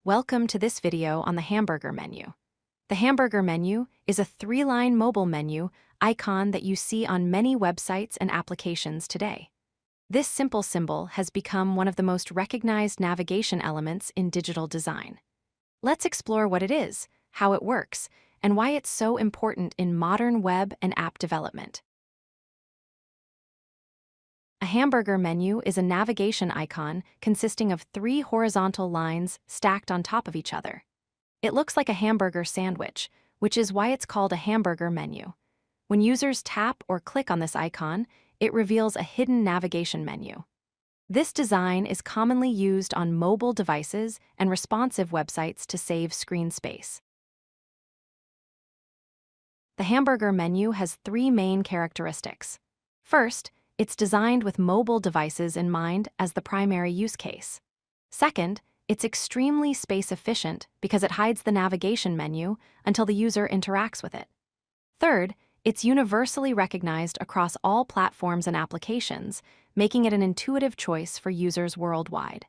Welcome to this video on the Hamburger Menu. The Hamburger Menu is a three-line mobile menu icon that you see on many websites and applications today. This simple symbol has become one of the most recognized navigation elements in digital design. Let's explore what it is, how it works, and why it's so important in modern web and app development. A hamburger menu is a navigation icon consisting of three horizontal lines stacked on top of each other. It looks like a hamburger sandwich, which is why it's called a hamburger menu. When users tap or click on this icon, it reveals a hidden navigation menu. This design is commonly used on mobile devices and responsive websites to save screen space. The hamburger menu has three main characteristics. First, it's designed with mobile devices in mind as the primary use case. Second, it's extremely space-efficient because it hides the navigation menu until the user interacts with it. Third, it's universally recognized across all platforms and applications, making it an intuitive choice for users worldwide.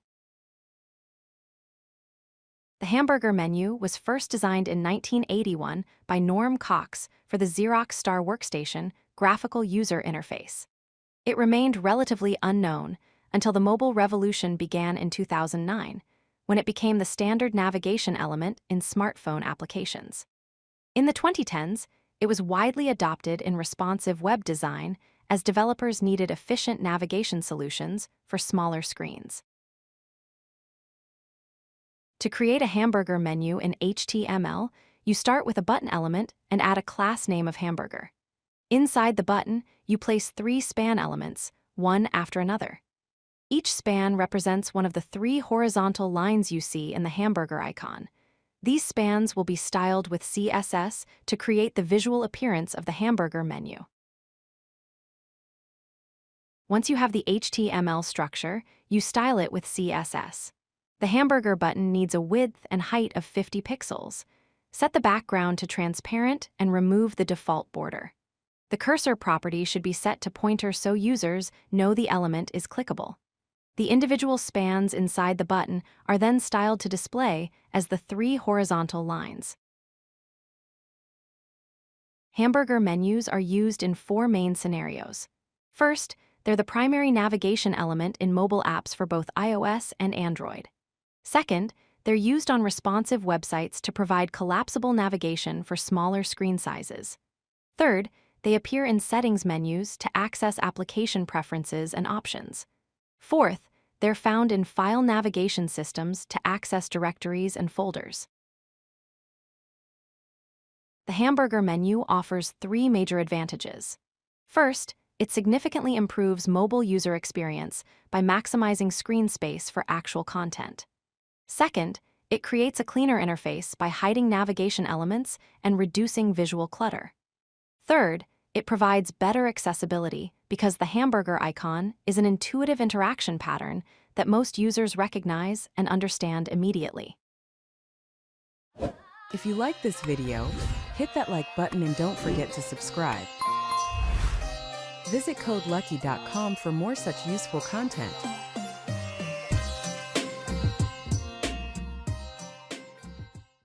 The hamburger menu was first designed in 1981 by Norm Cox for the Xerox Star Workstation graphical user interface. It remained relatively unknown until the mobile revolution began in 2009, when it became the standard navigation element in smartphone applications. In the 2010s, it was widely adopted in responsive web design as developers needed efficient navigation solutions for smaller screens. To create a hamburger menu in HTML, you start with a button element and add a class name of hamburger. Inside the button, you place three span elements, one after another. Each span represents one of the three horizontal lines you see in the hamburger icon. These spans will be styled with CSS to create the visual appearance of the hamburger menu. Once you have the HTML structure, you style it with CSS. The hamburger button needs a width and height of 50 pixels. Set the background to transparent and remove the default border. The cursor property should be set to pointer so users know the element is clickable. The individual spans inside the button are then styled to display as the three horizontal lines. Hamburger menus are used in four main scenarios. First, they're the primary navigation element in mobile apps for both iOS and Android. Second, they're used on responsive websites to provide collapsible navigation for smaller screen sizes. Third, they appear in settings menus to access application preferences and options. Fourth, they're found in file navigation systems to access directories and folders. The hamburger menu offers three major advantages. First, it significantly improves mobile user experience by maximizing screen space for actual content. Second, it creates a cleaner interface by hiding navigation elements and reducing visual clutter. Third, it provides better accessibility because the hamburger icon is an intuitive interaction pattern that most users recognize and understand immediately. If you like this video, hit that like button and don't forget to subscribe. Visit codelucky.com for more such useful content.